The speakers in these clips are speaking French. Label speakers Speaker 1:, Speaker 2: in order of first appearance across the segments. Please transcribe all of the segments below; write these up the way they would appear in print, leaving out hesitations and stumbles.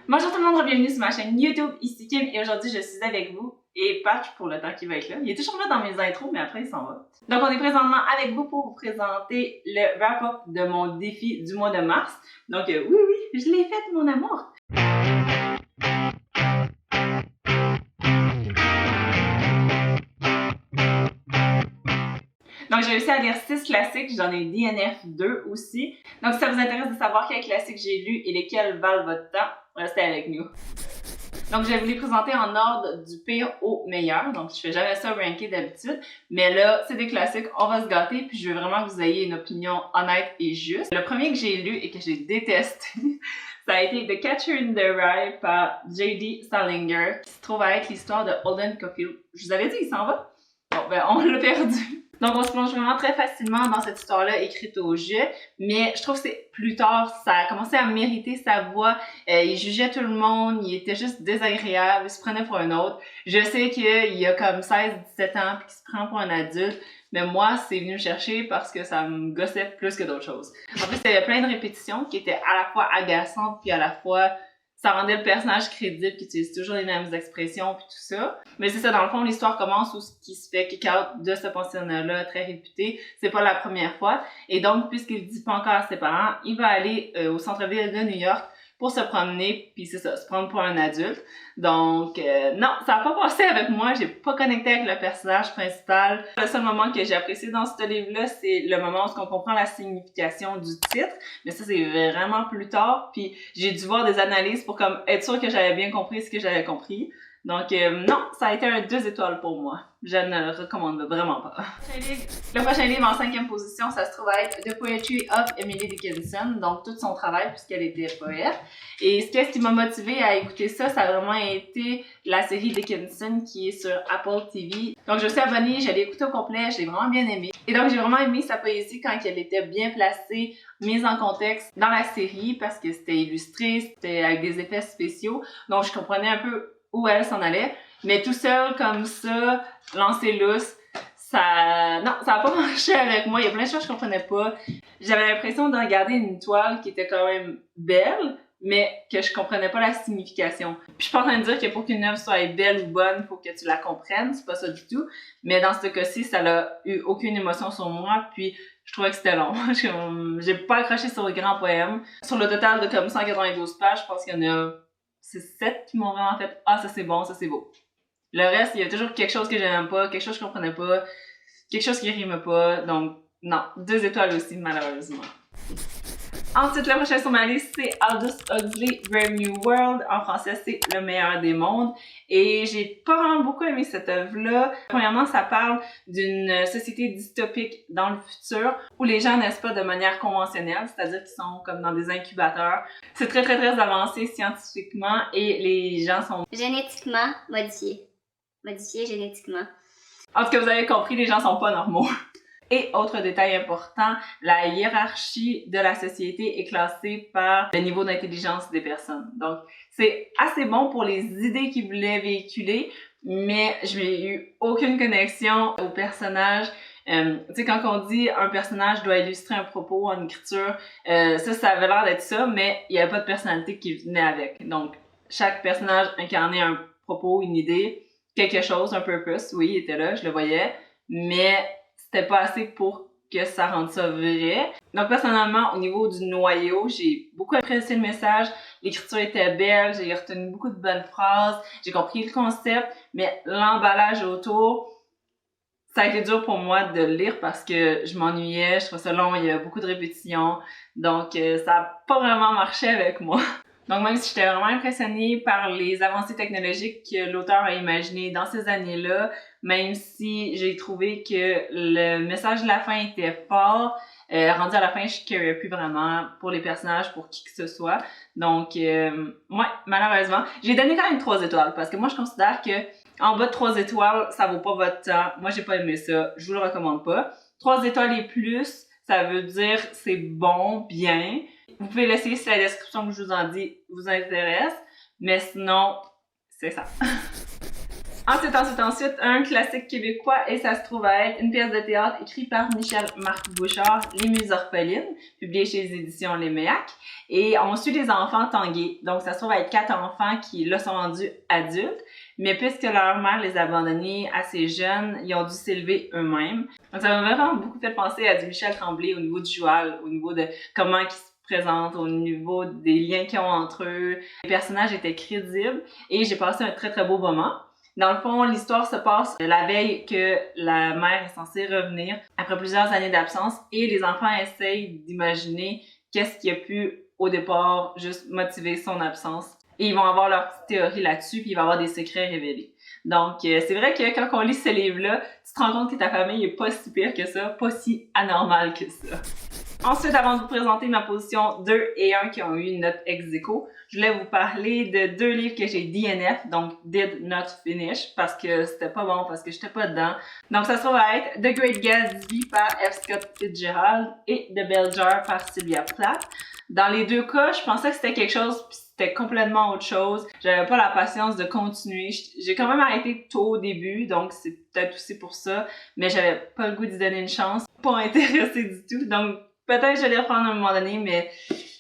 Speaker 1: Bonjour tout le monde, bienvenue sur ma chaîne YouTube, ici Kim et aujourd'hui je suis avec vous et Patch pour le temps qu'il va être là. Il est toujours là dans mes intros mais après il s'en va. Donc on est présentement avec vous pour vous présenter le wrap-up de mon défi du mois de mars. Donc oui, je l'ai fait mon amour! Donc j'ai réussi à lire 6 classiques, j'en ai DNF 2 aussi. Donc si ça vous intéresse de savoir quels classiques j'ai lus et lesquels valent votre temps, restez avec nous. Donc, je vais vous les présenter en ordre du pire au meilleur. Donc, je fais jamais ça ranké d'habitude. Mais là, c'est des classiques, on va se gâter. Puis, je veux vraiment que vous ayez une opinion honnête et juste. Le premier que j'ai lu et que j'ai détesté, ça a été The Catcher in the Rye par J.D. Salinger, qui se trouve à être l'histoire de Holden Caulfield. Je vous avais dit, il s'en va. Bon, ben, on l'a perdu. Donc, on se plonge vraiment très facilement dans cette histoire-là écrite au jeu, mais je trouve que c'est plus tard, ça a commencé à mériter sa voix. Il jugeait tout le monde, il était juste désagréable, il se prenait pour un autre. Je sais qu'il a comme 16-17 ans puis qu'il se prend pour un adulte, mais moi, c'est venu me chercher parce que ça me gossait plus que d'autres choses. En plus, il y avait plein de répétitions qui étaient à la fois agaçantes puis à la fois ça rendait le personnage crédible, qui utilise toujours les mêmes expressions puis tout ça. Mais c'est ça, dans le fond, l'histoire commence où ce qui se fait kick-out de ce pensionnat-là très réputé, c'est pas la première fois. Et donc, puisqu'il dit pas encore à ses parents, il va aller au centre-ville de New York pour se promener, puis c'est ça, se prendre pour un adulte. Donc, non, ça n'a pas passé avec moi, j'ai pas connecté avec le personnage principal. Le seul moment que j'ai apprécié dans ce livre-là, c'est le moment où on comprend la signification du titre, mais ça, c'est vraiment plus tard, puis j'ai dû voir des analyses pour comme être sûre que j'avais bien compris ce que j'avais compris. Donc, non, ça a été un 2 étoiles pour moi. Je ne le recommande vraiment pas. Le prochain livre en 5e position, ça se trouve à être The Poetry of Emily Dickinson, donc tout son travail puisqu'elle était poète. Et ce qui m'a motivée à écouter ça, ça a vraiment été la série Dickinson qui est sur Apple TV. Donc, je suis abonnée, je l'ai écoutée au complet, je l'ai vraiment bien aimée. Et donc, j'ai vraiment aimé sa poésie quand elle était bien placée, mise en contexte dans la série parce que c'était illustré, c'était avec des effets spéciaux. Donc, je comprenais un peu où elle s'en allait, mais tout seul comme ça, lancé lousse, ça n'a pas marché avec moi. Il y a plein de choses que je comprenais pas. J'avais l'impression de regarder une toile qui était quand même belle, mais que je comprenais pas la signification. Puis je suis pas en train de dire que pour qu'une œuvre soit belle ou bonne, il faut que tu la comprennes, c'est pas ça du tout. Mais dans ce cas-ci, ça n'a eu aucune émotion sur moi, puis je trouvais que c'était long. J'ai pas accroché sur le grand poème. Sur le total de comme 192 pages, je pense qu'il y en a c'est 7 qui m'ont vraiment fait « Ah, ça c'est bon, ça c'est beau ». Le reste, il y a toujours quelque chose que j'aime pas, quelque chose que je comprenais pas, quelque chose qui rime pas, donc non, 2 étoiles aussi, malheureusement. Ensuite, le prochain sur ma liste, c'est Aldous Huxley, Brave New World. En français, c'est Le meilleur des mondes. Et j'ai pas vraiment beaucoup aimé cette œuvre-là. Premièrement, ça parle d'une société dystopique dans le futur où les gens naissent pas de manière conventionnelle, c'est-à-dire qu'ils sont comme dans des incubateurs. C'est très avancé scientifiquement et les gens sont
Speaker 2: génétiquement modifiés. Modifiés génétiquement.
Speaker 1: En tout cas, vous avez compris, les gens sont pas normaux. Et autre détail important, la hiérarchie de la société est classée par le niveau d'intelligence des personnes. Donc, c'est assez bon pour les idées qu'ils voulaient véhiculer, mais je n'ai eu aucune connexion au personnage. Tu sais, quand on dit un personnage doit illustrer un propos en écriture, ça avait l'air d'être ça, mais il n'y avait pas de personnalité qui venait avec. Donc, chaque personnage incarnait un propos, une idée, quelque chose, un purpose. Oui, il était là, je le voyais, mais c'était pas assez pour que ça rende ça vrai. Donc personnellement, au niveau du noyau, j'ai beaucoup apprécié le message. L'écriture était belle, j'ai retenu beaucoup de belles phrases, j'ai compris le concept, mais l'emballage autour, ça a été dur pour moi de le lire parce que je m'ennuyais, je trouvais ça long, il y a beaucoup de répétitions, donc ça a pas vraiment marché avec moi. Donc même si j'étais vraiment impressionnée par les avancées technologiques que l'auteur a imaginées dans ces années-là, même si j'ai trouvé que le message de la fin était fort, rendu à la fin, je ne carais plus vraiment pour les personnages, pour qui que ce soit. Donc, ouais, malheureusement, j'ai donné quand même 3 étoiles parce que moi, je considère que en bas de 3 étoiles, ça vaut pas votre temps. Moi, j'ai pas aimé ça, je vous le recommande pas. 3 étoiles et plus, ça veut dire c'est bon, bien. Vous pouvez l'essayer si la description que je vous en dis vous intéresse, mais sinon, c'est ça. Ensuite, un classique québécois et ça se trouve à être une pièce de théâtre écrite par Michel-Marc Bouchard, Les Muses orphelines, publiée chez les éditions Les Méac. Et on suit les enfants tangués. Donc, ça se trouve être 4 enfants qui, là, sont rendus adultes. Mais puisque leur mère les a abandonnés assez jeunes, ils ont dû s'élever eux-mêmes. Donc, ça m'a vraiment beaucoup fait penser à du Michel Tremblay au niveau du joual, au niveau de comment ils se présentent, au niveau des liens qu'ils ont entre eux. Les personnages étaient crédibles et j'ai passé un très, très beau moment. Dans le fond, l'histoire se passe la veille que la mère est censée revenir après plusieurs années d'absence et les enfants essayent d'imaginer qu'est-ce qui a pu, au départ, juste motiver son absence. Et ils vont avoir leur petite théorie là-dessus, puis il va y avoir des secrets révélés. Donc, c'est vrai que quand on lit ce livre-là, tu te rends compte que ta famille est pas si pire que ça, pas si anormale que ça. Ensuite, avant de vous présenter ma position 2 et 1 qui ont eu une note ex aequo, je voulais vous parler de 2 livres que j'ai DNF, donc Did Not Finish, parce que c'était pas bon, parce que j'étais pas dedans. Donc ça se trouve à être The Great Gatsby par F. Scott Fitzgerald et The Bell Jar par Sylvia Plath. Dans les 2 cas, je pensais que c'était quelque chose, puis c'était complètement autre chose. J'avais pas la patience de continuer. J'ai quand même arrêté tôt au début, donc c'est peut-être aussi pour ça, mais j'avais pas le goût d'y donner une chance. Pas intéressée du tout, donc peut-être je vais les reprendre à un moment donné, mais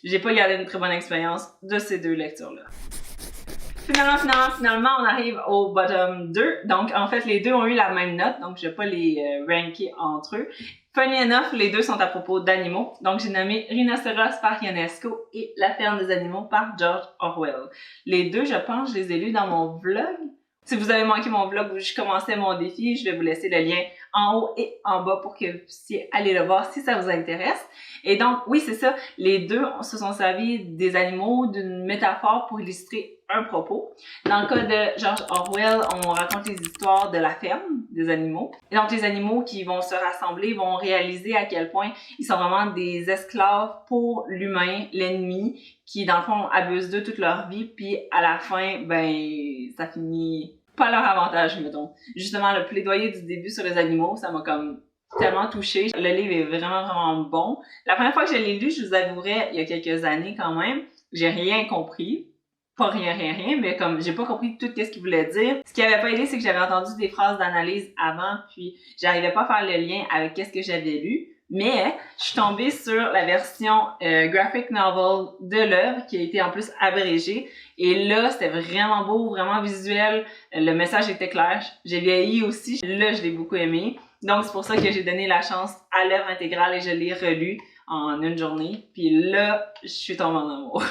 Speaker 1: j'ai pas gardé une très bonne expérience de ces 2 lectures-là. Finalement, on arrive au bottom 2. Donc, en fait, les 2 ont eu la même note, donc je vais pas les ranker entre eux. Funny enough, les 2 sont à propos d'animaux. Donc, j'ai nommé Rhinocéros par Ionesco et La ferme des animaux par George Orwell. Les 2, je pense, je les ai lus dans mon vlog. Si vous avez manqué mon vlog où je commençais mon défi, je vais vous laisser le lien en haut et en bas pour que vous puissiez aller le voir si ça vous intéresse. Et donc, oui, c'est ça, les 2 se sont servis des animaux, d'une métaphore pour illustrer un propos. Dans le cas de George Orwell, on raconte les histoires de la ferme des animaux. Et donc, les animaux qui vont se rassembler vont réaliser à quel point ils sont vraiment des esclaves pour l'humain, l'ennemi, qui, dans le fond, abusent d'eux toute leur vie, puis à la fin, ben, ça finit pas à leur avantage, mettons. Justement, le plaidoyer du début sur les animaux, ça m'a comme tellement touchée. Le livre est vraiment, vraiment bon. La première fois que je l'ai lu, je vous avouerai, il y a quelques années quand même, j'ai rien compris. Pas rien, mais comme j'ai pas compris tout ce qu'il voulait dire. Ce qui avait pas aidé, c'est que j'avais entendu des phrases d'analyse avant, puis j'arrivais pas à faire le lien avec qu'est-ce que j'avais lu. Mais je suis tombée sur la version graphic novel de l'œuvre qui a été en plus abrégée. Et là, c'était vraiment beau, vraiment visuel. Le message était clair. J'ai vieilli aussi. Là, je l'ai beaucoup aimé. Donc, c'est pour ça que j'ai donné la chance à l'œuvre intégrale et je l'ai relue en une journée. Puis là, je suis tombée en amour.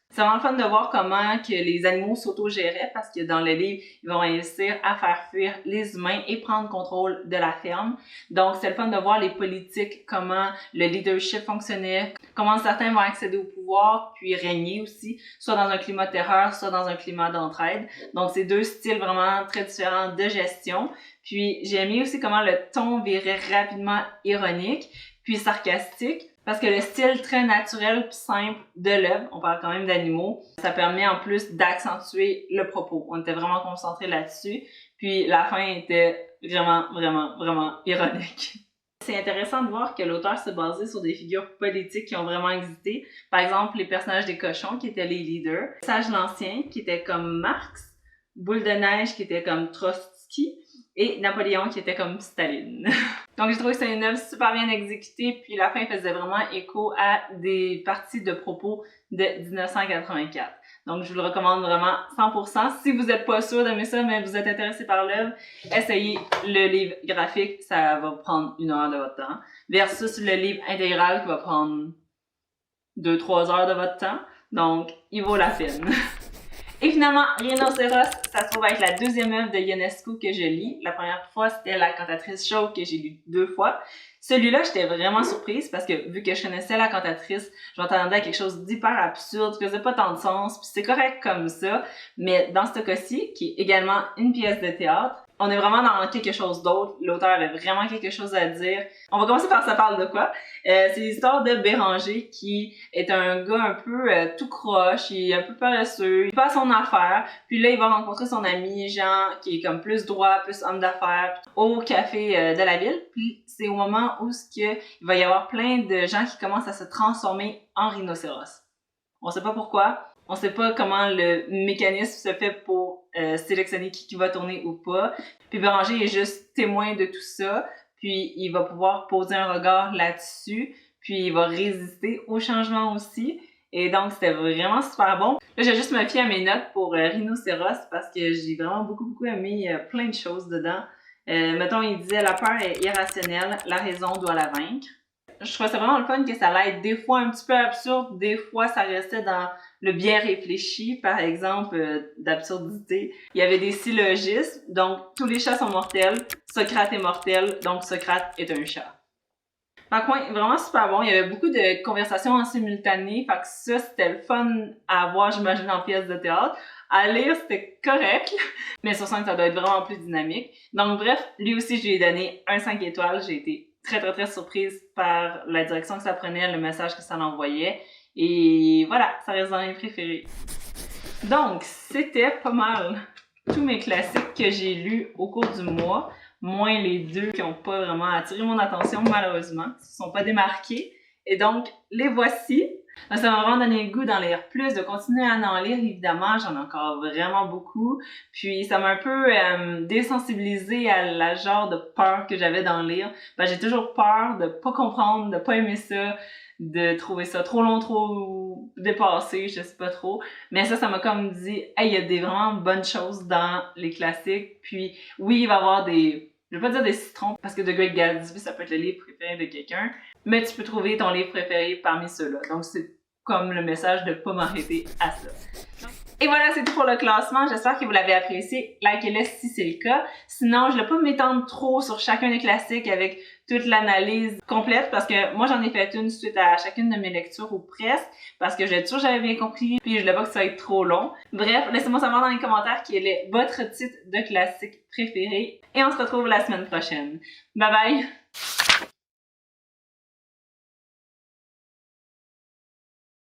Speaker 1: C'est vraiment le fun de voir comment que les animaux s'auto-géraient parce que dans le livre, ils vont réussir à faire fuir les humains et prendre contrôle de la ferme. Donc, c'est le fun de voir les politiques, comment le leadership fonctionnait, comment certains vont accéder au pouvoir, puis régner aussi, soit dans un climat de terreur, soit dans un climat d'entraide. Donc, c'est 2 styles vraiment très différents de gestion. Puis, j'ai aimé aussi comment le ton virait rapidement ironique, puis sarcastique. Parce que le style très naturel puis simple de l'œuvre, on parle quand même d'animaux, ça permet en plus d'accentuer le propos. On était vraiment concentrés là-dessus. Puis la fin était vraiment ironique. C'est intéressant de voir que l'auteur s'est basé sur des figures politiques qui ont vraiment existé. Par exemple, les personnages des cochons qui étaient les leaders, Sage l'Ancien qui était comme Marx, Boule de Neige qui était comme Trotsky, et Napoléon qui était comme Staline. Donc j'ai trouvé que c'était une œuvre super bien exécutée, puis la fin faisait vraiment écho à des parties de propos de 1984. Donc je vous le recommande vraiment 100%. Si vous n'êtes pas sûr d'aimer ça, mais vous êtes intéressé par l'œuvre, essayez le livre graphique, ça va prendre 1 heure de votre temps, versus le livre intégral qui va prendre 2-3 heures de votre temps. Donc, il vaut la peine. Et finalement, Rhinocéros, ça se trouve être la 2e œuvre de Ionesco que je lis. La première fois, c'était La cantatrice chauve que j'ai lu 2 fois. Celui-là, j'étais vraiment surprise parce que vu que je connaissais la cantatrice, je m'attendais à quelque chose d'hyper absurde, qui faisait pas tant de sens, puis c'est correct comme ça. Mais dans ce cas-ci, qui est également une pièce de théâtre, on est vraiment dans quelque chose d'autre. L'auteur avait vraiment quelque chose à dire. On va commencer par ça parle de quoi? C'est l'histoire de Béranger qui est un gars un peu tout croche, il est un peu paresseux, il fait son affaire. Puis là, il va rencontrer son ami Jean qui est comme plus droit, plus homme d'affaires au café de la ville. Puis c'est au moment où il va y avoir plein de gens qui commencent à se transformer en rhinocéros. On sait pas pourquoi. On sait pas comment le mécanisme se fait pour sélectionner qui va tourner ou pas. Puis Béranger est juste témoin de tout ça. Puis il va pouvoir poser un regard là-dessus. Puis il va résister au changement aussi. Et donc, c'était vraiment super bon. Là, j'ai juste me fier à mes notes pour Rhinocéros parce que j'ai vraiment beaucoup aimé plein de choses dedans. Mettons, il disait « La peur est irrationnelle, la raison doit la vaincre ». Je trouvais ça vraiment le fun que ça allait être des fois un petit peu absurde, des fois ça restait dans le bien réfléchi, par exemple, d'absurdité. Il y avait des syllogismes, donc « Tous les chats sont mortels, Socrate est mortel, donc Socrate est un chat ». Fait que ouais, vraiment super bon. Il y avait beaucoup de conversations en simultané. Fait que ça, c'était le fun à voir, j'imagine, en pièce de théâtre. À lire, c'était correct. Mais sur scène, ça doit être vraiment plus dynamique. Donc bref, lui aussi, je lui ai donné un 5 étoiles. J'ai été très surprise par la direction que ça prenait, le message que ça envoyait. Et voilà, ça reste dans mes préférés. Donc, c'était pas mal tous mes classiques que j'ai lus au cours du mois. Moins les deux qui n'ont pas vraiment attiré mon attention, malheureusement, qui ne se sont pas démarqués. Et donc, les voici. Ça m'a vraiment donné le goût d'en lire plus, de continuer à en lire, évidemment. J'en ai encore vraiment beaucoup. Puis, ça m'a un peu désensibilisée à la genre de peur que j'avais d'en lire. J'ai toujours peur de pas comprendre, de pas aimer ça, de trouver ça trop long, trop dépassé, je sais pas trop. Mais ça m'a comme dit, hey, il y a des vraiment bonnes choses dans les classiques. Puis, oui, il va y avoir des... Je vais pas dire des citrons, parce que The Great Gatsby, ça peut être le livre préféré de quelqu'un, mais tu peux trouver ton livre préféré parmi ceux-là. Donc, c'est comme le message de pas m'arrêter à ça. Et voilà, c'est tout pour le classement. J'espère que vous l'avez apprécié. Likez-le si c'est le cas. Sinon, je ne vais pas m'étendre trop sur chacun des classiques avec toute l'analyse complète parce que moi, j'en ai fait une suite à chacune de mes lectures ou presque parce que j'ai toujours jamais bien compris puis je voulais pas que ça va être trop long. Bref, laissez-moi savoir dans les commentaires quel est votre titre de classique préféré et on se retrouve la semaine prochaine. Bye bye!